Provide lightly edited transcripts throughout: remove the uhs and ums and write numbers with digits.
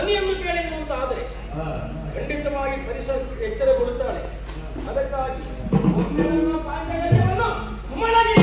ಧ್ವನಿಯನ್ನು ಕೇಳಿದ್ರು ಅಂತ ಆದರೆ ಖಂಡಿತವಾಗಿ ಪರಿಸರ ಎಚ್ಚರಗೊಳ್ಳುತ್ತಾಳೆ. ಅದಕ್ಕಾಗಿ ಮೊಳಗೆ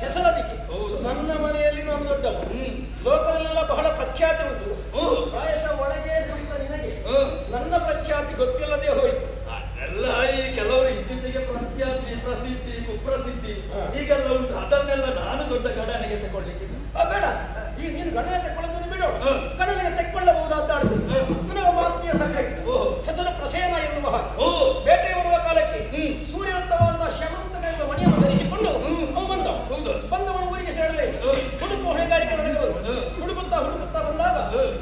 ಹೆಸರದಿಕ್ಕೆ ನನ್ನ ಮನೆಯಲ್ಲಿ ನಾನು ದೊಡ್ಡವ ಲೋಕದಲ್ಲೆಲ್ಲ ಬಹಳ ಪ್ರಖ್ಯಾತಿ ಉಂಟು. ಗಣನೆಗೆ ತೆಕ್ಕೊಳ್ಳಬಹುದಾದ ಆಡ್ತೀನಿ. ನನಗೆ ಒಬ್ಬ ಆತ್ಮೀಯ ಸಂಘ ಇತ್ತು, ಹೆಸರು ಪ್ರಸೇನ ಎನ್ನುವ ಬೇಟೆ ಬರುವ ಕಾಲಕ್ಕೆ ಸೂರ್ಯದತ್ತವಾದ ಶಮಂತಕ ಎಂಬ ಮಣಿಯನ್ನು ಧರಿಸಿಕೊಂಡು ಅವು ಬಂದವನು ಊರಿಗೆ ಸೇರಲೇ ಹುಡುಕು ಹೊಣೆಗಾರಿಕೆ ನನಗೆ ಬಂತು. ಹುಡುಕುತ್ತಾ ಬಂದಾಗ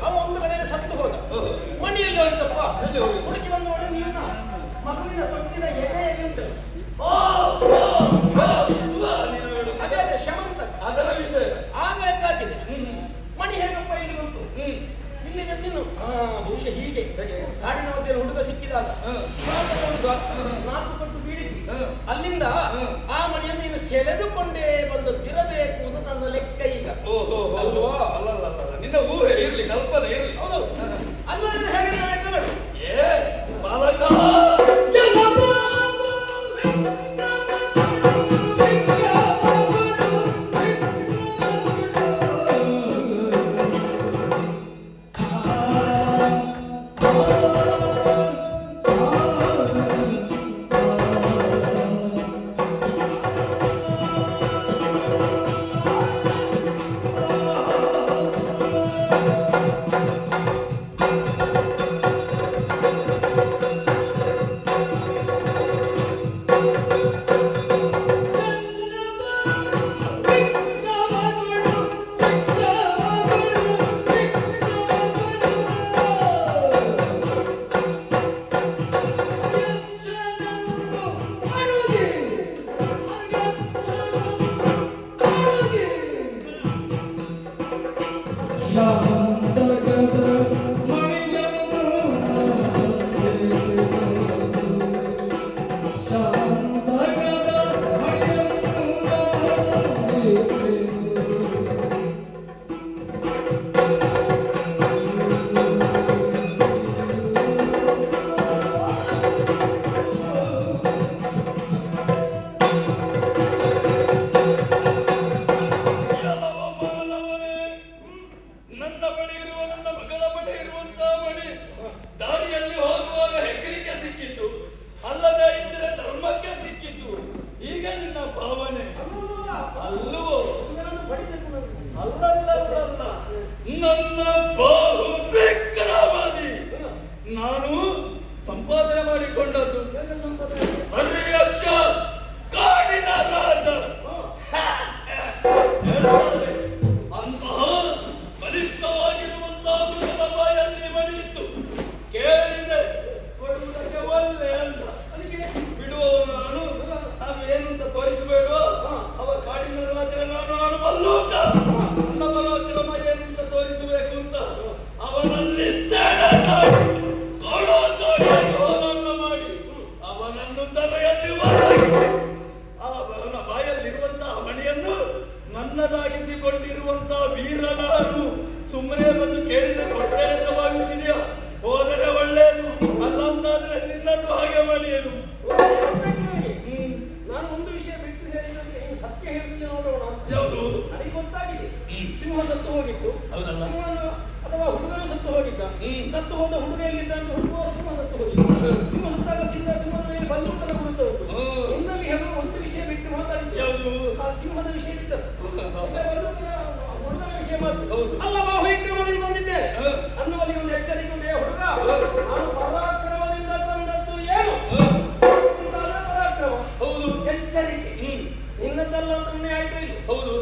ಅವ ಒಂದು ಕಡೆಯಲ್ಲಿ ಸತ್ತು ಹೋದ. ಮಣಿಯಲ್ಲಿ ಹೋಯ್ತಪ್ಪ. ಹುಡುಕಿ ಬಂದು ನೋಡಿ, ನಿನ್ನ ಮಗುವಿನ ತೊಟ್ಟಿನ ಎದೆಯಲ್ಲಿ ಉಂಟು. ಅದೇ ಶಮಂತಕ ಅದರ ವಿಷಯ. ಆಗ ಎತ್ತಾಕಿದೆ. ಮಣಿ ಹೇಗಪ್ಪ ಇಲ್ಲಿ ಬಂತು? ಇಲ್ಲಿ ಎದ್ದಿನ್ನು ಬಹುಶಃ ಹೀಗೆ ಕಾಡಿನ ಮಧ್ಯೆ ಹುಡುಗ ಸಿಕ್ಕಿದಾಗ 4 ಪಟ್ಟು ಬೀಳಿಸಿ ಅಲ್ಲಿಂದ ಆ ಮಣಿಯನ್ನು ನೀನು ಸೆಳೆದುಕೊಂಡೇ ಬಂದದ್ದಿರಬೇಕು ಅಂತ ನನ್ನ ಲೆಕ್ಕ ಈಗ. ಅಲ್ವಾ? ನಿನ್ನ ಊಹೆ ಇರ್ಲಿ, ಕಲ್ಪನೆ ಇರ್ಲಿ. ಹೌದು. ಅಲ್ಲದ್ರೆ ಹೇಗೆ ಲೆಕ್ಕ ಬೇಡ. ಬಾಲಕ ನನ್ನ ಬಾಹು ವಿಕ್ರಮದಿ ನಾನು ಸಂಪಾದನೆ ಮಾಡಿಕೊಂಡದ್ದು ಹರಿಯಕ್ಷ ಕಾಡಿನ ರಾಜ. ಅಂತಹ ಬಲಿಷ್ಠವಾಗಿರುವಂತಹ ಮೃಗದ ಬಾಯಲ್ಲಿ ಮಣಿಯಿತ್ತು. ಕೇಳಿದೆ ಕೊಡುವುದಕ್ಕೆ ಒಲ್ಲೆ ಅಂತ. ಬಿಡುವವನು ನಾನು ಏನು ಅಂತ ತೋರಿಸಬೇಡ. ಅವ ಕಾಡಿನ ರಾಜರ ನಾನು ಬಲ್ಲೂಕ. ನನ್ನ ಪರಾಕ್ರಮ ಏನು ಅಂತ ತೋರಿಸಬೇಕು ಅಂತ ಅವನಲ್ಲಿ ಹೋರಾಟ ಮಾಡಿ ಅವನನ್ನು ತಲೆಯಲ್ಲಿ ಅವನ ಬಾಯಲ್ಲಿರುವಂತಹ ಮಣಿಯನ್ನು ನನ್ನದಾಗಿಸಿಕೊಂಡಿರುವಂತಹ ವೀರ ನಾನು. ಸುಮ್ಮನೆ ಬಂದು ಕೇಳಿದ್ರೆ ಕೊಡ್ತೇನೆ ಅಂತ ಭಾವಿಸಿದ್ಯಾ? ಹೋದರೆ ಒಳ್ಳೆಯದು, ಅಲ್ಲ ಅಂತಾದ್ರೆ ನಿನ್ನನ್ನು ಹಾಗೆ ಮಾಡಿಯೇನು. ನಾನು ಒಂದು ವಿಷಯ ಬಿಟ್ಟು ಹೇಳಿದಂತೆ ಸತ್ಯ ಹೇಳಿದ್ರೆ ನೋಡೋಣ. ಯಾವುದು? ನನಗೆ ಗೊತ್ತಾಗಿದೆ. ಸಿಂಹ ಸತ್ತು ಹೋಗಿತ್ತು. ಸಿಂಹನು ಅಥವಾ ಹುಡುಗನು ಸತ್ತು ಹೋಗಿದ್ದ. ಸತ್ತು ಹೋದ ಹುಡುಗ ಎಲ್ಲಿದ್ದ ಅಂತ ಹುಡುಗ ಸಿಂಹ ಸತ್ತು ಹೋಗಿದ್ದ. ಸಿಂಹ ಸತ್ತಾಗ ಸಿಂಹದ ಮೇಲೆ ಬಂದೂಕನ ಕುಳಿತು ಇನ್ನಲ್ಲಿ ಹೇಳುವ ಒಂದು ವಿಷಯ ಬಿಟ್ಟು ಮಾತಾಡಿದ್ದು. ಯಾವುದು? ಆ ಸಿಂಹದ ವಿಷಯ ಬಿಟ್ಟು ಒಂದನೇ ವಿಷಯ ಮಾತು ಅಲ್ಲ. ಬಾಹು ವಿಕ್ರಮದಿಂದ ತಂದಿದ್ದೇನೆ ಅನ್ನುವಲ್ಲಿ ಒಂದು ಎಚ್ಚರಿಕೆ ಉಂಟೆ ಹುಡುಗ. ನಾನು ಪರಾಕ್ರಮದಿಂದ ತಂದದ್ದು ಏನು? ಪರಾಕ್ರಮ. ಹೌದು. ಎಚ್ಚರಿಕೆ ನಿನ್ನದಲ್ಲ ಅಂತನೇ ಆಯ್ತು. ಇಲ್ಲ. ಹೌದು.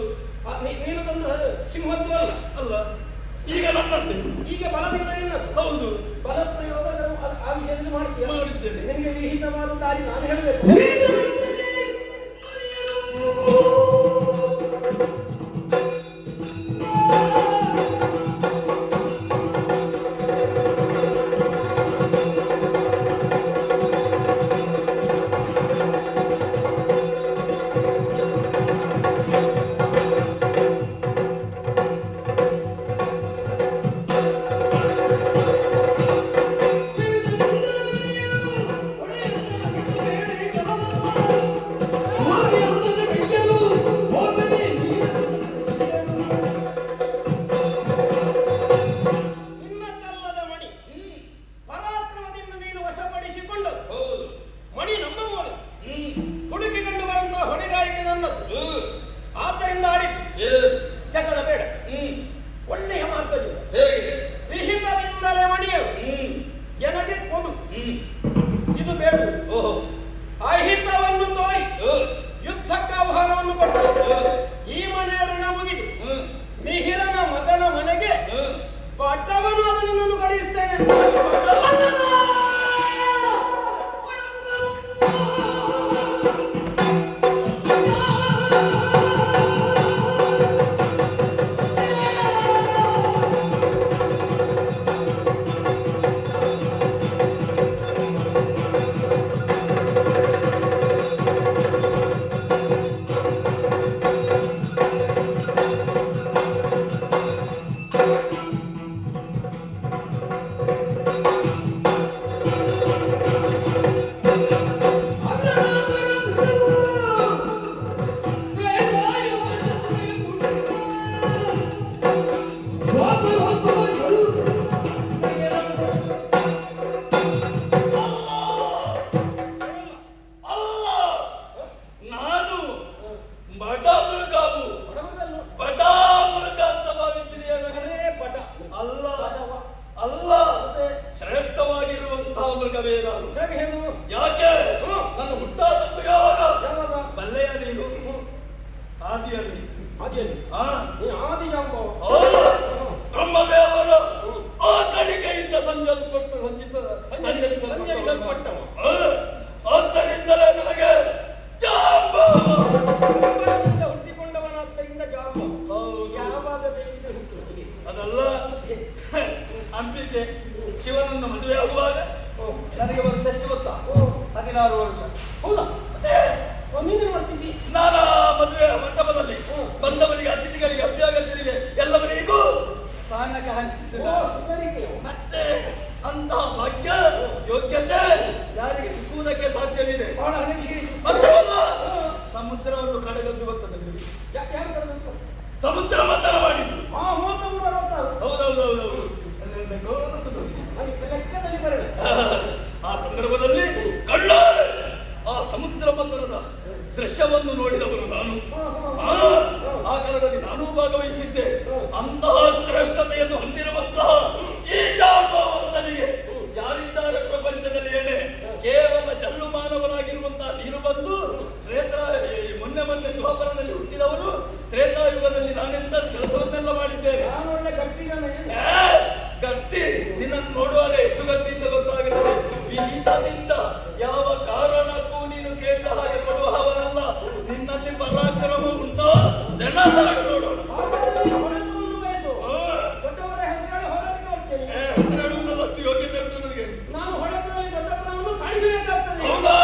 ನೀನು ತಂದ ಸಿಂಹದ್ದು ಅಲ್ಲ. ಅಲ್ಲ, ಈಗ ನನ್ನದ್ದೇ. ಈಗ ಬಲದಿಂದ ನಿನ್ನದು. ಹೌದು. ಬಲ ಪ್ರಯೋಗ ಆ ವಿಷಯದಲ್ಲಿ ಮಾಡ್ತೀಯ. ಮಾಡಿದ್ದೇನೆ. ನಿನಗೆ ವಿಹಿತವಾದ ದಾರಿ ನಾನು ಹೇಳಬೇಕು. ಒದಗಿಸ್ತೇನೆ. ಯಾಕೆ ನನ್ನ ಹುಟ್ಟಾದದ್ದು ಯಾವಾಗ ಬಲ್ಲೆಯ ನೀನು ಆದಿಯಲ್ಲಿ ಬ್ರಹ್ಮದೇವರ ಆ ಕಣಿಕೆಯಿಂದ ಸಂಜರಿಸಲ್ಪಟ್ಟ ಆದ್ದರಿಂದಲೇ ನನಗೆ ಹುಟ್ಟಿಕೊಂಡವನಾದ್ದರಿಂದ ಅದಲ್ಲ ಅಂಬಿಕೆ ಶಿವನನ್ನು ಮದುವೆ ಆಗುವಾಗ ನನಗೆ ವರ್ಷ ಎಷ್ಟು ಗೊತ್ತಾ? 16 ವರ್ಷ. ಹೌದಾ? ಮಾಡ್ತಿದ್ದಿ ನಾನಾ ಮದುವೆ ಮಂಟಪದಲ್ಲಿ ಬಂದವರಿಗೆ ಅತಿಥಿಗಳಿಗೆ ಅಭ್ಯಾಗತರಿಗೆ ಎಲ್ಲವರಿಗೂ ಪಾನಕ ಹಂಚಿದ್ದು. ಮತ್ತೆ ಅಂತ ಭಾಗ್ಯ ಯೋಗ್ಯತೆ ಯಾರಿಗೆ ಸಿಕ್ಕುವುದಕ್ಕೆ ಸಾಧ್ಯವಿದೆ? ಮತ್ತೆ ಸಮುದ್ರವನ್ನು ಕಡೆಗದ್ದು ಬರ್ತದೆ. ಸಮುದ್ರ ಮಥನ ಮಾಡಿದ್ದು. ಹೌದೌದೌದೌದು. ಆ ಸಂದರ್ಭದಲ್ಲಿ ಕಣ್ಣಾರೆ ಆ ಸಮುದ್ರ ಮಂಥನದ ದೃಶ್ಯವನ್ನು ನೋಡಿದವರು ನಾನು. ಆ ಕಾಲದಲ್ಲಿ ನಾನೂ ಭಾಗವಹಿಸಿದ್ದೆ. ಅಂತಹ ಶ್ರೇಷ್ಠತೆಯನ್ನು ಹೊಂದಿರುವಂತಹ ಈ ಜಾಂಬವಂತನಿಗೆ ಯಾರಿದ್ದಾರೆ ಪ್ರಪಂಚದಲ್ಲಿ ಹೇಳಿ? ಕೇವಲ ಜಲ್ಲು ಮಾನವನಾಗಿರುವಂತಹ ನೀನು ಬಂದು ಮೊನ್ನೆ ದ್ವಾಪರದಲ್ಲಿ ಹುಟ್ಟಿದವರು ತ್ರೇತಾಯುಗದಲ್ಲಿ ನಾನೆಂತ ಕೆಲಸವನ್ನೆಲ್ಲ ಮಾಡಿದ್ದೇನೆ. ಗಟ್ಟಿ ನಿನ್ನನ್ನು ನೋಡುವಾಗ ಎಷ್ಟು ಗಟ್ಟಿ ಅಂತ ಗೊತ್ತಾಗುತ್ತದೆ. ವಿಹಿತದಿಂದ ಯಾವ ಕಾರಣಕ್ಕೂ ನೀನು ಕೇಳಿದ ಹಾಗೆ ಕೊಡುವವನಲ್ಲ. ನಿನ್ನಲ್ಲಿ ಪರಾಕ್ರಮ ಉಂಟೋ ಸೆಣಸಾಡು ನೋಡೋಣ. ಹೆಸರಾಡುವುದಷ್ಟು ಯೋಗ್ಯತೆ ಉಂಟು ನನಗೆ. ಹೌದಾ?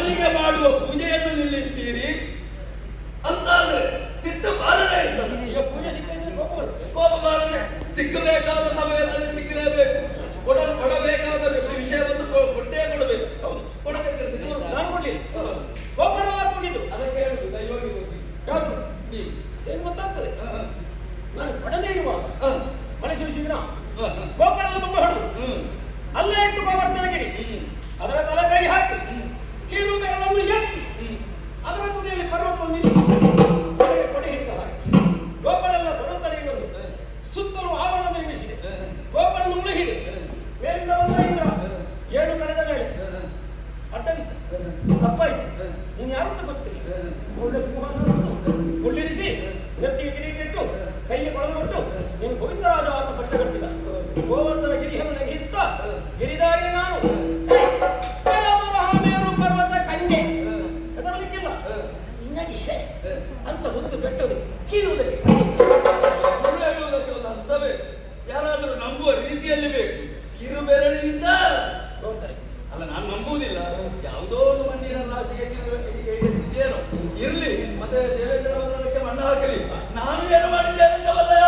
ಶಿವನಿಗೆ ಮಾಡುವ ಪೂಜೆಯನ್ನು ನಿಲ್ಲಿಸ್ತೀರಿ ಅಂತಾದ್ರೆ ಸಿಟ್ಟು ಬಾರದೆ ಇರ್ತದೆ. ಈಗ ಪೂಜೆ ಸಿಕ್ಕಿದ್ರೆ ಕೋಪ ಬರುತ್ತೆ. ಕೋಪ ಬಾರದೆ ಸಿಕ್ಕಬೇಕಾದ ಸಮಯದಲ್ಲಿ ಸಿಕ್ಕಲೇಬೇಕು. ಕೊಡಬೇಕಾದ ವಿಷಯವನ್ನು ಕೊಟ್ಟೇ ಕೊಡಬೇಕು. ಕೊಡದೆ ನಾನು ಕೊಡ್ಲಿಲ್ಲ. ಗೋಪಾಲ ಹೋಗಿದ್ದು ಅದಕ್ಕೆ ಹೇಳುದು ದೈವವಾಗಿ ಹೋಗಿ ಯಾರು ನೀವು ಏನು ಗೊತ್ತಾಗ್ತದೆ. ನಾನು ಕೊಡದೇ ಇರುವಾಗ ಮನೆ ಸುರಿಸಿದ್ರ ಗೋಪಾಲದ ಬೊಮ್ಮ ಹೊಡೆದು ಅಲ್ಲೇ ಇಟ್ಟು ಗೋವರ್ಧನಗಿರಿ ಅದರ ತಲೆ ಕೈ ಹಾಕಿ ಕೀಲು ಬೆರಳನ್ನು ಎತ್ತಿ ಅದರ ತುದಿಯಲ್ಲಿ ಪರ್ವತವನ್ನು ನಿಲ್ಲಿಸಿ ಕೊಡೆ ಹಿಡಿದ ಹಾಗೆ ಗೋಪಾಲೆಲ್ಲ ಬರುತ್ತಡೆಯನ್ನು ಸುತ್ತಲೂ ಆವರಣ ನಿರ್ಮಿಸಿದೆ. ಗೋಪಾಲನ ಉಳಿಹಿದೆ. ಮೇಲಿಂದ ಬಂದ ಇಂದ್ರ 7 ಕಳೆದ ಮೇಲೆ ಅಡ್ಡವಿದ್ದ. ತಪ್ಪಾಯಿತು. ನೀನು ಯಾರು ಅಂತ ಗೊತ್ತಿಲ್ಲ. ಕುಳ್ಳಿರಿಸಿ ನೆತ್ತಿಗೆ ಕಿರೀಟಿಟ್ಟು ಕೈಗೆ ಕೊಳಲು ಕೊಟ್ಟು ನೀನು ಗೋವಿಂದರಾಜ ಅಂತ ಪಟ್ಟ ಕಟ್ಟಿದ. ಗೋವರ್ಧನ ಗಿರಿಯನ್ನು ನೆಗೆಯುತ್ತ ಗಿರಿದಾರಿ ನಾನು ಮೇರು ಪರ್ವತ ಕಂಗೆ ಹೆದರಲಿಕ್ಕಿಲ್ಲ ನಿನಗೆ ಅಂತ ಒಂದು ಬೆಟ್ಟವು ಕೀಳುವುದಕ್ಕೆ ಸುಳ್ಳು ಹೇಳುವುದಕ್ಕೆ ಒಂದು ಅರ್ಥವೇ. ಯಾರಾದರೂ ನಂಬುವ ರೀತಿಯಲ್ಲಿ ಬೇಕು. ಕಿರು ಬೆರಳಿನಿಂದ ನೋಡ್ತಾರೆ. ಅಲ್ಲ, ನಾನು ನಂಬುವುದಿಲ್ಲ. ಯಾವುದೋ ಒಂದು ಮಂದಿರ ರಾಶಿಗೆ ಏನೋ ಇರ್ಲಿ, ಮತ್ತೆ ದೇವೇಂದ್ರ ಅವರಕ್ಕೆ ಮಣ್ಣ ಹಾಕಲಿ. ನಾನು ಏನು ಮಾಡಿದ್ದೇನೆ ಅಂತವಲ್ಲಯ.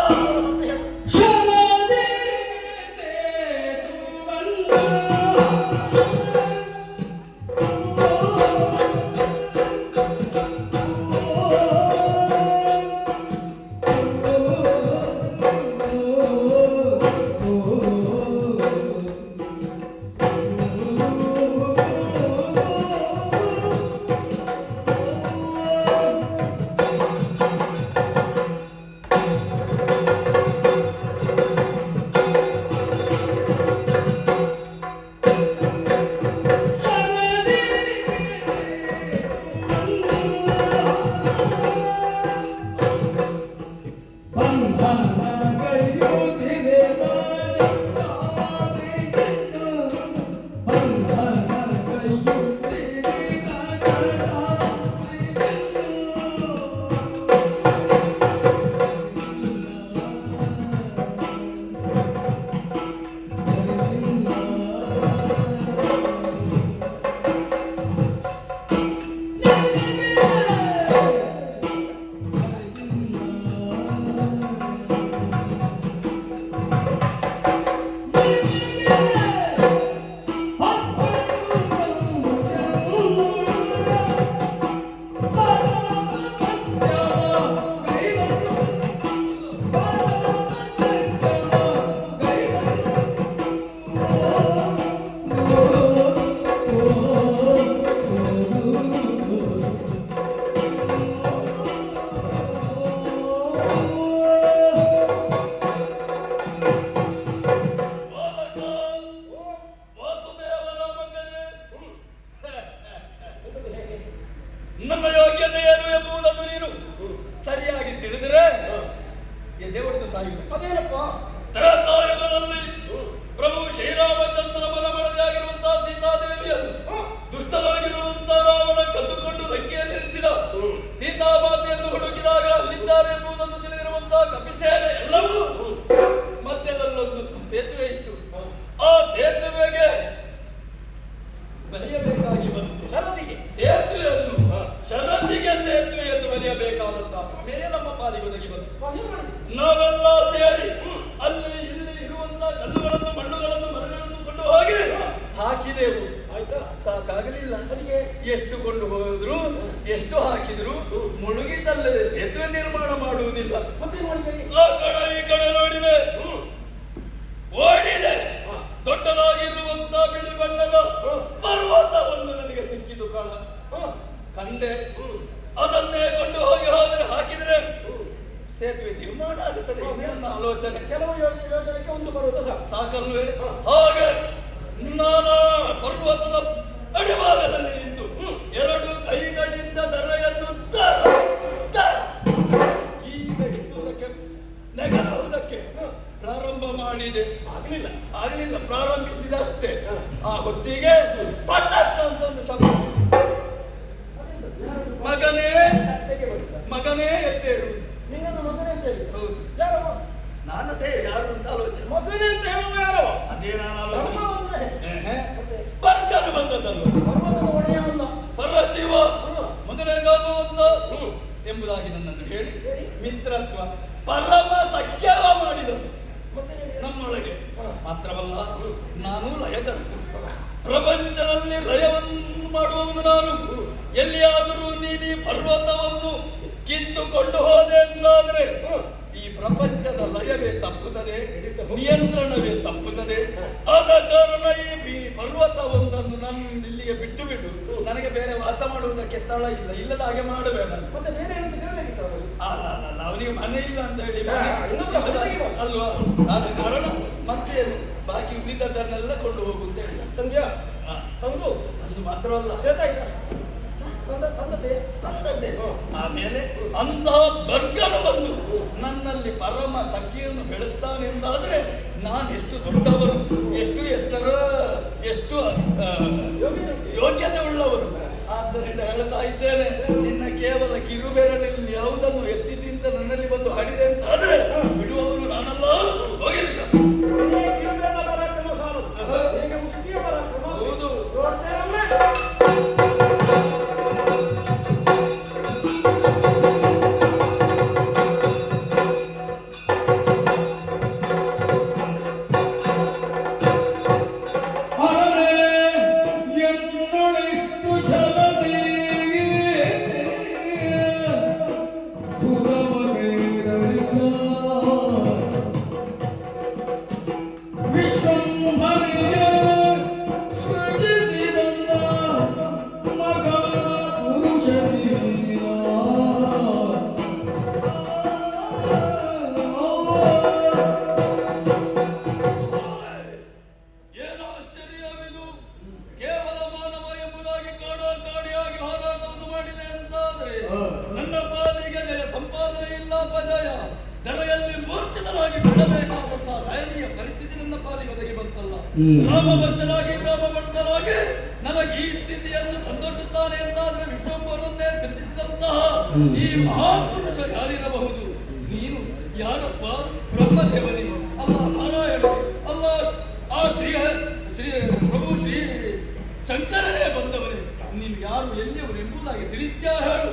ನಮ್ಮ ಯೋಗ್ಯತೆ ಏನು ಎಂಬುದನ್ನು ನೀನು ಸರಿಯಾಗಿ ತಿಳಿದರೆ ಎದೆವಡೆದು ಸಾಗಿದೆ. ಅದೇನಪ್ಪ ತ್ರೇತಾಯುಗದಲ್ಲಿ ಪ್ರಭು ಶ್ರೀರಾಮಚಂದ್ರ ಮನಮಡದಿಯಾಗಿರುವಂತಹ ಸೀತಾದೇವಿಯನ್ನು ದುಷ್ಟನಾಗಿರುವಂತಹ ರಾವಣ ಕದ್ದುಕೊಂಡು ಲಂಕೆಯಲ್ಲಿರಿಸಿದ. ಸೀತಾಮಾತೆಯನ್ನು ಹುಡುಕಿದಾಗ ಅಲ್ಲಿದ್ದಾರೆ ಎಂಬುದನ್ನು ತಿಳಿದಿರುವಂತಹ ಕಪಿಸೇನೆ ಎಲ್ಲವೂ ಮಧ್ಯದಲ್ಲೊಂದು ಸೇತುವೆ ಇತ್ತು. ಆ ಸೇತುವೆಗೆ ಬಲಿಯಬೇಕಾಗಿ ಬಂತು. ಶರದಿಗೆ ಸೇತುವೆಯನ್ನು ಶರದಿಗೆ ಸೇತುವೆಯನ್ನು ಬಲಿಯಬೇಕಾದಂತಹ ಪ್ರಮೇಯ ನಮ್ಮ ಪಾಲಿಗೆ ಒದಗಿ ಬಂತು. ನಾವೆಲ್ಲ ಸೇರಿ ಅಲ್ಲಿ ಇಲ್ಲಿ ಇರುವಂತಹ ಕಲ್ಲುಗಳನ್ನು ಮಣ್ಣುಗಳನ್ನು ಮರಗಳನ್ನು ಕೊಂಡು ಹೋಗಿ ಹಾಕಿದೆವು. ಆಯ್ತಾ? ಸಾಕಾಗಲಿಲ್ಲ. ಎಷ್ಟು ಕೊಂಡು ಹೋದ್ರು ಎಷ್ಟು ಹಾಕಿದ್ರು ಮುಳುಗಿದಲ್ಲದೆ ಸೇತುವೆ ನಿರ್ಮಾಣ ಮಾಡುವುದಿಲ್ಲ. ಮತ್ತೆ ಆ ಕಡೆ ಈ ಕಡೆ ನೋಡಿದೆ, ಓಡಿದೆ. ದೊಡ್ಡದಾಗಿರುವಂತಹ ಬಿಳಿ ಬಣ್ಣದ ಪರ್ವತವನ್ನು ನನಗೆ ಸಿಕ್ಕಿತು ಕಾಣ. ಕಂಡೆ. ಅದನ್ನೇ ಕೊಂಡು ಹೋದರೆ ಹಾಕಿದ್ರೆ ಸೇತುವೆ ನಿರ್ಮಾಣ ಆಗುತ್ತದೆ. ನನ್ನ ಆಲೋಚನೆ. ಕೆಲವು ಯೋಜನೆಗೆ ಒಂದು ಪರ್ವತ ಸಾಕಲ್ವೇ? ಹಾಗೆ ನಾನು ಪರ್ವತದ ಅಡಿಭಾಗದಲ್ಲಿ ನಿಂತು 2 ಕೈಗಳಿಂದ ದರೆಯನ್ನು ಈಗ ಎತ್ತುವುದಕ್ಕೆ ನೆಗೆಯುವುದಕ್ಕೆ ಪ್ರಾರಂಭ ಮಾಡಿದೆ. ಆಗಲಿಲ್ಲ. ಪ್ರಾರಂಭಿಸಿದಷ್ಟೇ ಆ ಹೊತ್ತಿಗೆ ಪಟಕ್ ಅಂತ ಒಂದು ಶಬ್ದ. ಮಗನೇ ಎದ್ದೇಳು. ಹೌದು, ನಾನದೇ ಯಾರು ಅಂತ ಆಲೋಚನೆ. ಮಗನೇ ಅಂತ ಹೇಳುವ ಯಾರವ? ಅದೇ ನಾನು ಆಲೋಚನೆ. ಎಂಬುದಾಗಿ ನನ್ನನ್ನು ಹೇಳಿ ಮಿತ್ರತ್ವ ಪರಮ ಸಖ್ಯವ ಮಾಡಿದರು ನಮ್ಮೊಳಗೆ. ಮಾತ್ರವಲ್ಲ, ನಾನು ಲಯಕರ್ತು. ಪ್ರಪಂಚದಲ್ಲಿ ಲಯವನ್ನು ಮಾಡುವವನು ನಾನು. ಎಲ್ಲಿಯಾದರೂ ನೀನು ಪರ್ವತವನ್ನು ಕಿತ್ತುಕೊಂಡು ಹೋದೆ ಎಂದಾದರೆ ಈ ಪ್ರಪಂಚದ ಲಯವೇ ತಪ್ಪುತ್ತದೆ, ನಿಯಂತ್ರಣವೇ ತಪ್ಪುತ್ತದೆ. ಆದ ಕಾರಣ ಈ ಪರ್ವತವೊಂದನ್ನು ನಾನು ಇಲ್ಲಿಗೆ ಬಿಟ್ಟು ಬಿಡು. ನನಗೆ ಬೇರೆ ವಾಸ ಮಾಡುವುದಕ್ಕೆ ಸ್ಥಳ ಇಲ್ಲ, ಇಲ್ಲದ ಹಾಗೆ ಮಾಡಬೇಡ. ಅಲ್ಲ, ಅವನಿಗೆ ಮನೆ ಇಲ್ಲ ಅಂತ ಹೇಳಿ ಅಲ್ವಾ? ಆದ ಕಾರಣ ಮತ್ತೇನು ಬಾಕಿ ಉಳಿದದ್ದನ್ನೆಲ್ಲ ಕೊಂಡು ಹೋಗು ಅಂತ ಹೇಳಿ ತಂದ್ಯಾ ತಂದು ಅಷ್ಟು ಮಾತ್ರವಲ್ಲ ತಂದದ್ದೇ. ಆಮೇಲೆ ಅಂತಹ ಬರ್ಗನು ಬಂದು ನನ್ನಲ್ಲಿ ಪರಮ ಶಕ್ತಿಯನ್ನು ಬೆಳೆಸ್ತಾನೆ ಎಂದಾದ್ರೆ ನಾನು ಎಷ್ಟು ದೊಡ್ಡವರು, ಎಷ್ಟು ಎತ್ತರ, ಎಷ್ಟು ಯೋಗ್ಯತೆ ಉಳ್ಳವರು. ಆದ್ದರಿಂದ ಹೇಳ್ತಾ ಇದ್ದೇನೆ, ನಿನ್ನ ಕೇವಲ ಕಿರುಬೆರಳಲ್ಲಿ ಯಾವುದನ್ನು ಎತ್ತಿದ್ದಿ ಅಂತ ನನ್ನಲ್ಲಿ ಬಂದು ಹಾಡಿದೆ ಅಂತ ಆದ್ರೆ ಬಿಡುವವನು ನಾನಲ್ಲ. ಹೋಗಿಲ್ಲ ಹೌದು. ರಾಮಭಕ್ತರಾಗಿ ನನಗೆ ಈ ಸ್ಥಿತಿಯನ್ನು ತಂದೊಡ್ಡುತ್ತಾನೆ ಎಂದಾದರೆ ವಿಶ್ವಂಬರನ್ನೇ ಸೃಷ್ಟಿಸಿದಂತಹ ಈ ಮಹಾಪುರುಷ ಯಾರಿರಬಹುದು? ನೀನು ಯಾರಪ್ಪ? ಬ್ರಹ್ಮದೇವನೇ ಅಲ್ಲ, ನಾರಾಯಣನೇ ಅಲ್ಲ, ಆ ಶ್ರೀ ಪ್ರಭು ಶ್ರೀ ಶಂಕರನೇ ಬಂದವನೇ. ನೀನು ಯಾರು, ಎಲ್ಲಿಯವರು ಎಂಬುದಾಗಿ ತಿಳಿಸ್ತೀಯಾ? ಹೇಳು.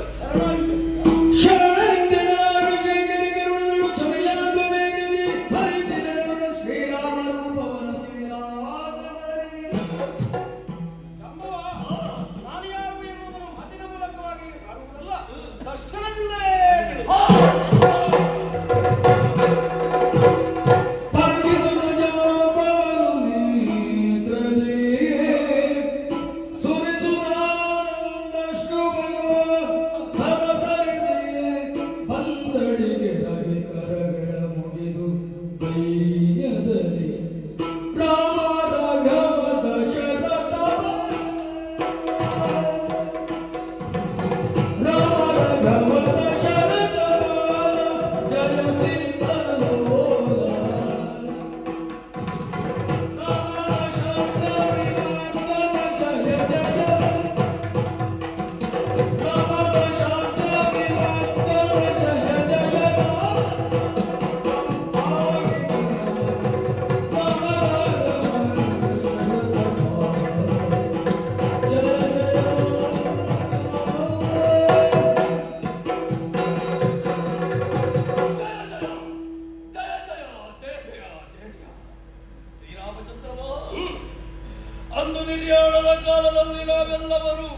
ಅಂದು ನಿರ್ಯಾಣದ ಕಾಲದಲ್ಲಿ ನಾವೆಲ್ಲವರು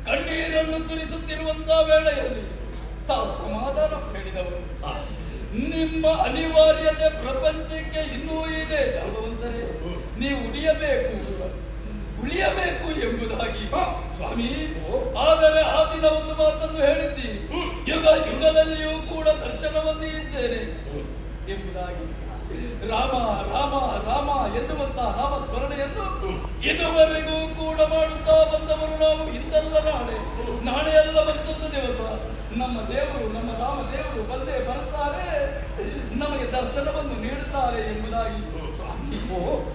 ಕಣ್ಣೀರನ್ನು ಸುರಿಸುತ್ತಿರುವಂತಹ ವೇಳೆಯಲ್ಲಿ ತಾವು ಸಮಾಧಾನ ಹೇಳಿದವರು. ನಿಮ್ಮ ಅನಿವಾರ್ಯತೆ ಪ್ರಪಂಚಕ್ಕೆ ಇನ್ನೂ ಇದೆ ಭಗವಂತರೇ, ನೀವು ಉಳಿಯಬೇಕು ಎಂಬುದಾಗಿ ಸ್ವಾಮಿ. ಆದರೆ ಆ ದಿನ ಒಂದು ಮಾತನ್ನು ಹೇಳಿದ್ದಿ, ಯುಗದಲ್ಲಿಯೂ ಕೂಡ ದರ್ಶನವನ್ನು ನೀಡಿದ್ದೇನೆ ಎಂಬುದಾಗಿ. ರಾಮ ರಾಮ ರಾಮ ಎನ್ನುವಂತಹ ನಾಮಸ್ಮರಣೆಯನ್ನು ಇದುವರೆಗೂ ಕೂಡ ಮಾಡುತ್ತಾ ಬಂದವರು ನಾವು. ಇಂದಲ್ಲ ನಾಳೆ ಎಲ್ಲ ಮತ್ತೊಂದು ದಿವಸ ನಮ್ಮ ದೇವರು, ನಮ್ಮ ರಾಮದೇವರು ಬಂದೇ ಬರ್ತಾರೆ, ನಮಗೆ ದರ್ಶನವನ್ನು ನೀಡುತ್ತಾರೆ ಎಂಬುದಾಗಿ.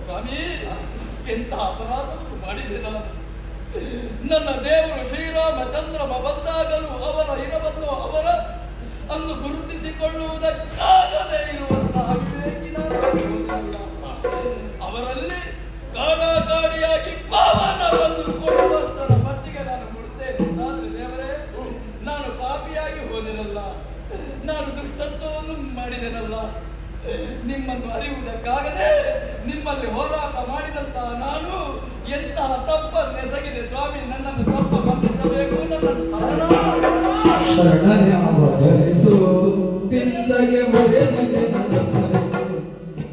ಸ್ವಾಮಿ, ಎಂಥ ಅಪರಾಧವನ್ನು ಮಾಡಿದೆ ನಾನು. ನನ್ನ ದೇವರು ಶ್ರೀರಾಮಚಂದ್ರ ಬಂದಾಗಲೂ ಅವರ ಇರವನ್ನು ಅವರ ಅನ್ನು ಗುರುತಿಸಿಕೊಳ್ಳುವುದಕ್ಕಾಗದೇ ಇರುವಂತಹ ವಿವೇಕಿನ ಅವರಲ್ಲಿ ಕಾಡಾಕಾಡಿಯಾಗಿ ಪಾವನವನ್ನು ಕೊಡುವಂತರ ಮಟ್ಟಿಗೆ ನಾನು ಮುಡುತ್ತೇನೆ. ಆದರೆ ದೇವರೇ, ನಾನು ಪಾಪಿಯಾಗಿ ಹೋದಿರಲ್ಲ, ನಾನು ದುಷ್ಟತ್ವವನ್ನು ಮಾಡಿದೆನಲ್ಲ. ನಿಮ್ಮನ್ನು ಅರಿಯುವುದಕ್ಕಾಗದೆ ನಿಮ್ಮಲ್ಲಿ ಹೋರಾಟ ಮಾಡಿದಂತಹ ನಾನು ಎಂತಹ ತಪ್ಪನ್ನೆಸಗಿದೆ ಸ್ವಾಮಿ. ನನ್ನನ್ನು ತಪ್ಪ ಬಂಧಿಸಬೇಕು. ನನ್ನನ್ನು ಶರಣನೆ ಅವತರಿಸು ಪಿಂದಗೆ ಮೊರೆದಿದೆ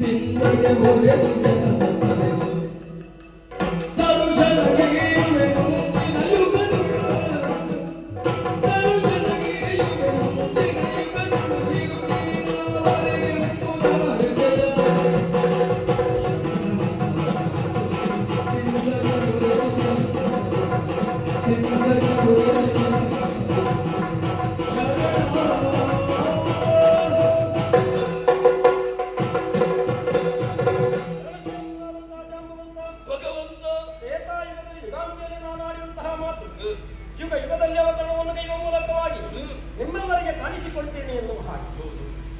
ಪಿಂದಗೆ ಮೊರೆದಿದೆ ಯುಗ ಯುಗದಲ್ಲಿ ಅವತರಣವನ್ನು ಕೈಯುವ ಮೂಲಕವಾಗಿ ನಿಮ್ಮೆಲ್ಲರಿಗೆ ಕಾಣಿಸಿಕೊಳ್ತೇನೆ ಎನ್ನುವ ಹಾಗೆ.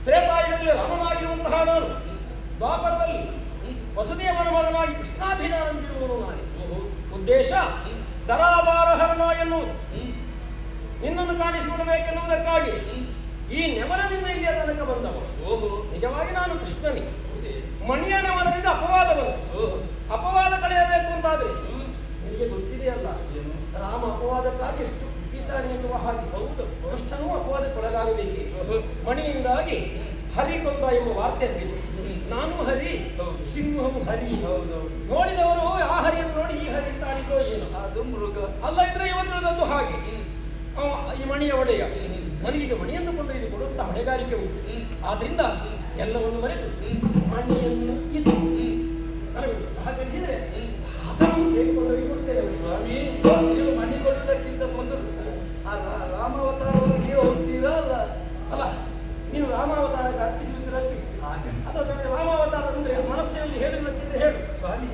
ತ್ರೇತಾಯುಗದಲ್ಲಿ ರಾಮನಾಗಿರುವಂತಹ ನಾನು, ದ್ವಾಪರದಲ್ಲಿ ವಸುದೇವನ ಮಗನಾಗಿ ಕೃಷ್ಣಾಭಿನಾನಂದಿರುವನು ನಾನೇ. ಉದ್ದೇಶ ದರಾಭಾರಹರಣ ಎನ್ನುವುದು. ನಿನ್ನನ್ನು ಕಾಣಿಸಿಕೊಡಬೇಕೆನ್ನುವುದಕ್ಕಾಗಿ ಈ ನೆಮನದಿಂದ ಇಲ್ಲಿಯ ತನಕ ಬಂದವ. ನಿಜವಾಗಿ ನಾನು ಕೃಷ್ಣನೇ. ಮಣಿಯ ನೆಮನದಿಂದ ಅಪವಾದ ಬಂತು. ಅಪವಾದ ಕಳೆಯಬೇಕು ಅಂತಾದ್ರೆ ನಿಮಗೆ ಗೊತ್ತಿದೆಯಲ್ಲ, ರಾಮ ಅಪವಾದಕ್ಕಾಗಿ ಎಷ್ಟು ಇದ್ದಾನೆ ಎನ್ನುವ ಹಾಗೆ. ಹೌದು, ಕೃಷ್ಣನೂ ಅಪವಾದಕ್ಕೊಳಗಾಗಬೇಕೆ. ಮಣಿಯಿಂದಾಗಿ ಹರಿ ಕೊಂದ ಎಂಬ ವಾರ್ತೆ ಅಂತಿದೆ. ನಾನು ಹರಿ, ಸಿಂಹವು ಹರಿ. ನೋಡಿದವರು ಆ ಹರಿಯನ್ನು ನೋಡಿ ಈ ಹರಿ ತಾಳಿಕೋ ಏನು, ಅದು ಮೃಗ ಅಲ್ಲ. ಇದ್ರೆ ಇವತ್ತಿನದಂತೂ ಹಾಗೆ. ಈ ಮಣಿಯ ಒಡೆಯ ನನಗೀಗ ಮಣಿಯನ್ನು ಕೊಂಡೊಯ್ದು ಕೊಡುವಂತ ಹೊಣೆಗಾರಿಕೆ ಉಂಟು. ಆದ್ರಿಂದ ಎಲ್ಲವನ್ನು ಮರೆತು ಮಣಿಯನ್ನು ಇದು ನನಗೆ ಸಹಕರಿಸಿದರೆ ಅದನ್ನು ಕೇಳಿಕೊಂಡು ಕೊಡ್ತೇನೆ. ಸ್ವಾಮಿ, ನೀವು ಮಣಿ ಕೊಡಿಸಕ್ಕಿಂತ ಮೊದಲು ರಾಮಾವತಾರವನ್ನು ನೀವು ಹೋಗ್ತೀರಾ ಅಲ್ಲ? ಅಲ್ಲ, ನೀವು ರಾಮಾವತಾರಕ್ಕೆ ಅರ್ಪಿಸಿದ್ರೆ ಅರ್ಪಿಸಿ. ಅಥವಾ ರಾಮಾವತಾರ ಅಂದ್ರೆ ಮನಸ್ಸಿನಲ್ಲಿ ಹೇಳುವುದಕ್ಕಿಂತ ಹೇಳು ಸ್ವಾಮಿ.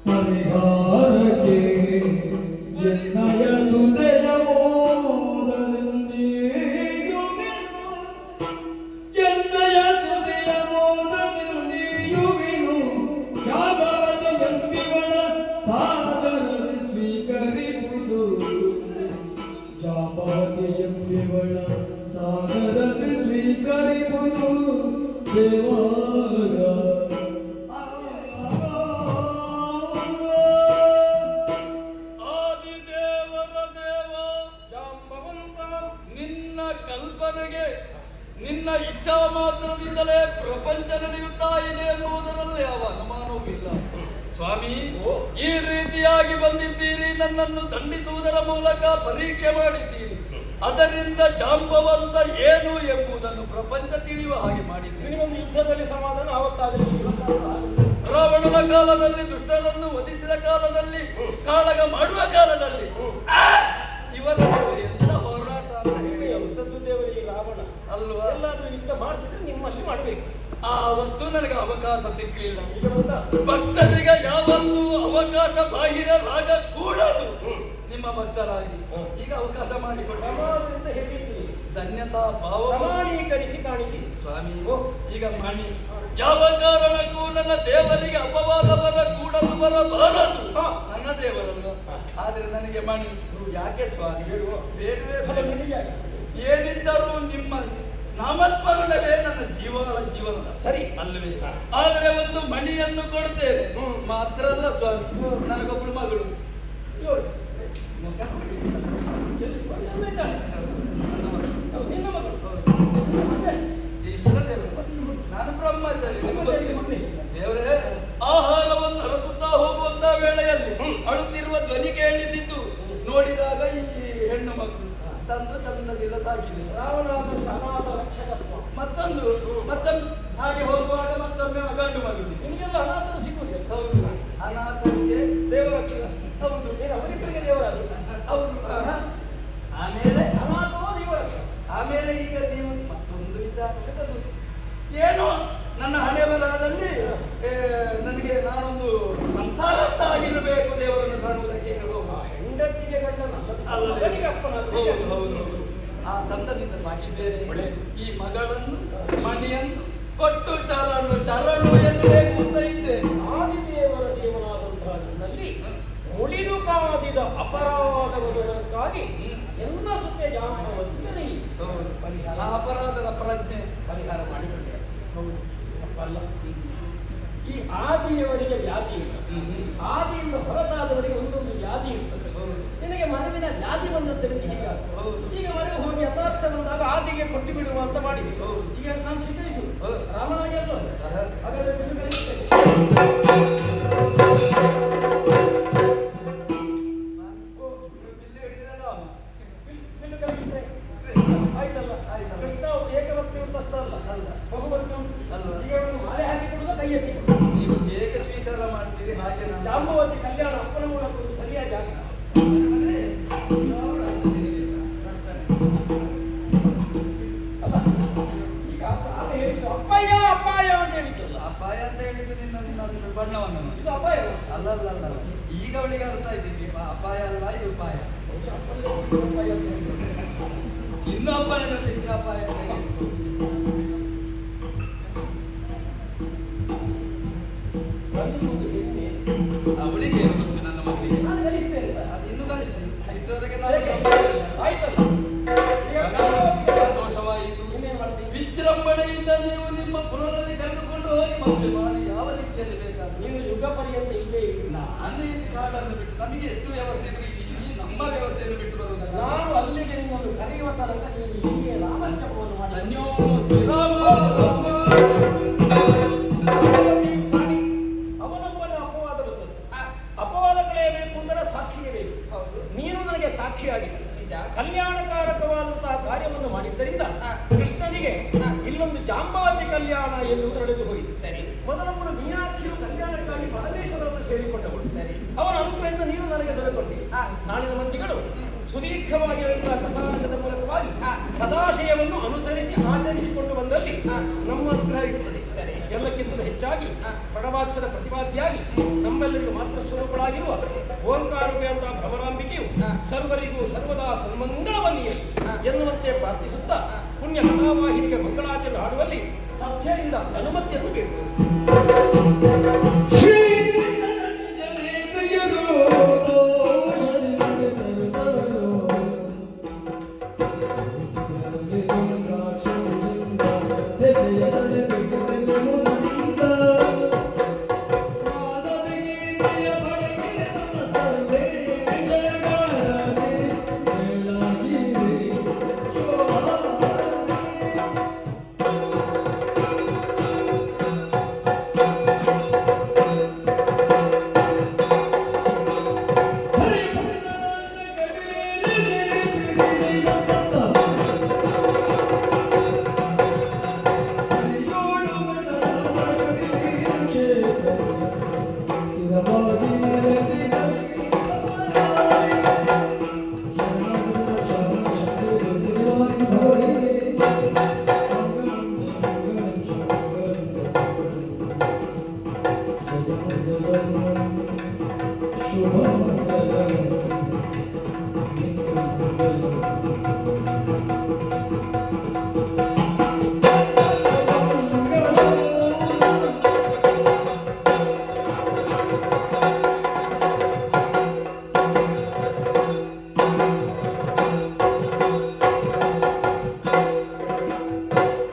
ಪರಿಹಾರಕ್ಕೆ ಎನ್ನಯ ಸುದಯ ಮೋದದಿಂದಿಯುವಿನು ಎನ್ನಯ ಸುದಯ ಮೋದದಿಂದಿಯುವಿನು ಜಾಬವತಿ ಎಂಬಿವಳ ಸಾದರದಿ ಸ್ವೀಕರಿಪುದು ಜಾಬವತಿ ಎಂಬಿವಳ ಸಾದರದಿ ಸ್ವೀಕರಿಪುದು ದೇವಾಗ ಕಲ್ಪನೆಗೆ ನಿನ್ನ ಇಚ್ಛಾ ಮಾತ್ರದಿಂದಲೇ ಪ್ರಪಂಚ ನಡೆಯುತ್ತಾ ಇದೆ ಎಂಬುದರಲ್ಲಿ ಯಾವ ಅನುಮಾನವೂ ಇಲ್ಲ ಸ್ವಾಮಿ. ಈ ರೀತಿಯಾಗಿ ಬಂದಿದ್ದೀರಿ, ನನ್ನನ್ನು ದಂಡಿಸುವುದರ ಮೂಲಕ ಪರೀಕ್ಷೆ ಮಾಡಿದ್ದೀರಿ. ಅದರಿಂದ ಜಾಂಬವಂತ ಏನು ಎಂಬುದನ್ನು ಪ್ರಪಂಚ ತಿಳಿಯುವ ಹಾಗೆ ಮಾಡಿದ್ದೀರಿ. ಒಂದು ಯುದ್ಧದಲ್ಲಿ ಸಮಾಧಾನ ಆವತ್ತಾಗಲಿ. ರಾವಣನ ಕಾಲದಲ್ಲಿ, ದುಷ್ಟರನ್ನು ವಧಿಸಿದ ಕಾಲದಲ್ಲಿ, ಕಾಳಗ ಮಾಡುವ ಕಾಲದಲ್ಲಿ ಇವರಲ್ಲಿ ಎಂತ ಹೋರಾಟ ಅಂತ ಹೇಳಿ ದೇವರಿಗೆ ರಾವಣ ಅಲ್ವಾ? ಎಲ್ಲಾದ್ರೂ ಯುದ್ಧ ಮಾಡ್ತಿದ್ರೆ ನಿಮ್ಮಲ್ಲಿ ಮಾಡಬೇಕು. ಆವತ್ತು ನನಗೆ ಅವಕಾಶ ಸಿಕ್ಕಲಿಲ್ಲ. ಭಕ್ತರಿಗೆ ಯಾವತ್ತೂ ಅವಕಾಶ ಬಾಹಿರರಾಗಕೂಡದು. ನಿಮ್ಮ ಭಕ್ತರಾಗಿ ಈಗ ಅವಕಾಶ ಮಾಡಿಕೊಟ್ಟು ಹೇಳಿದ್ದೀನಿ. ಧನ್ಯತಾ ಭಾವ ಪ್ರಮಾಣೀಕರಿಸಿ ಕಾಣಿಸಿ ಸ್ವಾಮಿ. ಈಗ ಮಣಿ ಯಾವ ಕಾರಣಕ್ಕೂ ನನ್ನ ದೇವರಿಗೆ ಅಪವಾದ ಬರಬಾರದು. ನನ್ನ ದೇವರಲ್ಲ, ಆದ್ರೆ ನನಗೆ ಮಣಿ ಯಾಕೆ ಸ್ವಾಮಿ? ಬೇಡವೇ ಏನಿದ್ದರೂ ನಿಮ್ಮ ನಾಮಸ್ಮರಣವೇ ನನ್ನ ಜೀವನ ಸರಿ ಅಲ್ಲವೇ? ಆದರೆ ಒಂದು ಮಣಿಯನ್ನು ಕೊಡ್ತೇನೆ ಮಾತ್ರ ಅಲ್ಲ ಸ್ವಾಮಿ. ನನಗೊಬ್ಬಳು ಮಗಳು. ನಾನು ಬ್ರಹ್ಮಚಾರಿ. ದೇವರೇ, ಆಹಾರವನ್ನು ಹರಸುತ್ತಾ ಹೋಗುವಂತ ವೇಳೆಯಲ್ಲಿ ಅಳುತ್ತಿರುವ ಧ್ವನಿ ಕೇಳಿಸಿದ್ದು ನೋಡಿದಾಗ ಈ ಹೆಣ್ಣು ಮಕ್ಕಳು ತಂದದಿಲ್ಲ ಸಾಕಿದೆ. ಮತ್ತೊಂದು ಹಾಗೆ ಹೋಗುವಾಗ ಮತ್ತೊಮ್ಮೆ ಗಂಡು ಮಗು ನಿಮಗೆಲ್ಲ ಅನಾಥರು ಸಿಗುವುದಿಲ್ಲ. ಹೌದು, ಅನಾಥರಿಗೆ ದೇವರಕ್ಷಕ. ಹೌದು, ಅವರಿಬ್ಬರಿಗೆ ದೇವರಾದ. ಹೌದು. ಆಮೇಲೆ ಅನಾಥವೋ ದೇವರಕ್ಷಕ. ಆಮೇಲೆ ಈಗ ನೀವು ಮತ್ತೊಂದು ವಿಚಾರ ಏನು, ನನ್ನ ಹಣೆ ಬರಹದಲ್ಲಿ ನನಗೆ ನಾನೊಂದು ಸಂಸಾರಸ್ಥ ಆಗಿರಬೇಕು ದೇವರನ್ನು ಕಾಣುವುದಕ್ಕೆ. ಹೆಂಡತಿಗೆ ಗಂಡನ ಸಾಕಿದ್ದೇನೆ. ಈ ಮಗಳನ್ನು ಮಣಿಯನ್ನು ಕೊಟ್ಟು ಶರಣು ಶರಣು ಎನ್ನಬೇಕು ಅಂತ ಇದ್ದೆ. ಆದಿದೇವರ ದೇವನಾದಂತಹ ನಿನ್ನಲ್ಲಿ ಉಳಿದು ಕಾದಿದ ಅಪರಾಧವದಕ್ಕಾಗಿ ಎಲ್ಲ ಸುತ್ತೆ ಜಾಂಬವಂತನೇ ಆ ಅಪರಾಧದ ಪ್ರಜ್ಞೆ ಪರಿಹಾರ ಮಾಡಿಕೊಂಡೆ. ಹೌದು, ತಪ್ಪಲ್ಲ. ಈ ಆದಿಯವರಿಗೆ ವ್ಯಾಧಿ ಇಲ್ಲ. ಆದಿಯಿಂದ ಹೊರತಾದವರಿಗೆ ಒಂದೊಂದು ವ್ಯಾಧಿ ಇರ್ತದೆ. ನಿನಗೆ ಮನವಿನ ವ್ಯಾಧಿ ಬಂದದ್ದರಿಂದ ಹೀಗಾಗ್ತದೆ. ಈಗ ಮನೆಗೆ ಹೋಗಿ ಯಥಾರ್ಥ ಬಂದಾಗ ಆದಿಗೆ ಕೊಟ್ಟು ಬಿಡುವ ಅಂತ ಮಾಡಿದೆ. ಈಗ ನಾನು ಸ್ವೀಕರಿಸು ರಾಮನಾಗಿ ಅಲ್ಲ. ಹಾಗಾದ್ರೆ ಬಿಲ್ಲು ಕಲಿಸ್ತೇನೆ. ಆಯ್ತಲ್ಲ, ಕೃಷ್ಣ ಏಕವರ್ತಿ ಉಂಟಷ್ಟ ಅಲ್ಲ, ಬಹುವರ್ತಿ ಉಂಟು. ಈಗ ಮಾಲೆ ಹಾಕಿ ಕೊಡುದ ಕೈ ಎತ್ತಿ ನೀವು ಹೇಗೆ ಸ್ವೀಕಾರ ಮಾಡ್ತೀರಿ ಹಾಗೆ ನಾನು ಜಾಂಬವತಿ ಕಲ್ಯಾಣ ಅಪ್ಪನ ಮೂಲಕ ಒಂದು ಸರಿಯಾಗಿ ಆಗ ಈಗ ಆಗ ಹೇಳಿದ್ದು ಅಪ್ಪಾಯ ಅಪ್ಪಾಯ ಅಂತ ಹೇಳಿದ್ದಲ್ಲ. ಅಪಾಯ ಅಂತ ಹೇಳಿದ್ದು ನಿನ್ನ ಬಣ್ಣವನ್ನು ಇದು ಅಪಾಯ ಅಲ್ಲ. ಈಗ ಅವಳಿಗೆ ಅರ್ಥ ಆಯ್ತಿದ್ವಿ. ಅಪಾಯ ಅಲ್ಲ, ಇದು ಉಪಾಯ. ಇನ್ನು ಅಪಾಯ ಗೊತ್ತಿದ್ರೆ ಅಪಾಯ ಅವಳಿಗೆ ಏನು ಗೊತ್ತು ನನ್ನ ಮಗಳಿಗೆ? ನಾನು ಕಲಿಸ್ತೇನೆ. ಅದು ಇನ್ನು ಕಲಿಸಿ ಇಷ್ಟರವರೆಗೆ ಆಯ್ತಲ್ಲ, ಸಂತೋಷವಾಯಿತು. ಇನ್ನೇನು ಮಾಡ್ತೀನಿ? ವಿಜೃಂಭಣೆಯಿಂದ ನೀವು ನಿಮ್ಮ ಪುರದಲ್ಲಿ ಕರೆದುಕೊಂಡು ಹೋಗಿ ಮದುವೆ ಮಾಡಿ ಯಾವ ರೀತಿಯಲ್ಲಿ ಬೇಕಾದ್ರೆ ನೀವು ಯುಗ ಪರ್ಯಂತ ಇಲ್ಲೇ ಇರಿ. ನಾನು ಈ ಕಾಡನ್ನು ಬಿಟ್ಟು ನಮಗೆ ಎಷ್ಟು ವ್ಯವಸ್ಥೆ ಇದ್ರು ಈ ನಮ್ಮ ವ್ಯವಸ್ಥೆಯನ್ನು ಬಿಟ್ಟು ಬರುವುದಲ್ಲ. ನಾನು ಅಲ್ಲಿಗೆ ನಿಮ್ಮನ್ನು ಕರೆಯುವ ತನಕ ನೀವು ಇಲ್ಲಿಯೇ ರಾಮಜಪವನ್ನು ಮಾಡಿ. ಧನ್ಯೋ ಅವನೊಬ್ಬನ ಅಪವಾದ ಬರ್ತದೆ. ಅಪವಾದ ಕಳೆಯಬೇಕು ಅಂದರೆ ಸಾಕ್ಷಿಯೇ ಬೇಕು. ನೀನು ನನಗೆ ಸಾಕ್ಷಿಯಾಗಿದೆ. ಕಲ್ಯಾಣಕಾರಕವಾದಂತಹ ಕಾರ್ಯವನ್ನು ಮಾಡಿದ್ದರಿಂದ ಕೃಷ್ಣನಿಗೆ ಇಲ್ಲೊಂದು ಜಾಂಬವತಿ ಕಲ್ಯಾಣ ಎನ್ನುವುದು ನಡೆದು ಹೋಯಿತು. ಸರಿ, ಮೊದಲೊಬ್ಬರು ಮೀನಾಕ್ಷಿಯು ಕಲ್ಯಾಣಕ್ಕಾಗಿ ಪರಮೇಶ್ವರನ್ನು ಸೇರಿಕೊಂಡವರು. ಸರಿ, ಅವನ ಅನುಗ್ರಹದಿಂದ ನೀನು ನನಗೆ ದೊರಕೊಂಡೆ. ನಾಳಿನ ಮಂದಿಗಳು ಸುದೀರ್ಘವಾಗಿರುವಂತಹ ಕಥಾನಕದ ಮೂಲಕವಾಗಿ ಸದಾಶಯವನ್ನು ಅನುಸರಿಸಿ ಆಚರಿಸಿಕೊಂಡು ಬಂದಲ್ಲಿ ನಮ್ಮ ಅನುಗ್ರಹ ಇರುತ್ತದೆ. ಸರಿ, ಎಲ್ಲಕ್ಕಿಂತಲೂ ಹೆಚ್ಚಾಗಿ ಪ್ರಣವಾಕ್ಷರ ಪ್ರತಿಪಾದ್ಯಾಗಿ ನಮ್ಮೆಲ್ಲರಿಗೂ ಮಾತ್ರ ಸ್ವರೂಪಳಾಗಿರುವ ಓಂಕಾರೂಪಿಯಂತಹ ಭ್ರಮರಾಂಬಿಕೆಯು ಸರ್ವರಿಗೂ ಸರ್ವದಾ ಸನ್ಮಂಗಳವನ್ನಿಯಲಿ ಎನ್ನುವಂತೆ ಪ್ರಾರ್ಥಿಸುತ್ತಾ ಪುಣ್ಯ ಕಥಾವಾಹಿನಿಗೆ ಮಂಗಳಾಚರಣೆ ಹಾಡುವಲ್ಲಿ ಸಭ್ಯರಿಂದ ಅನುಮತಿಯನ್ನು ಬೇಕು. Shubha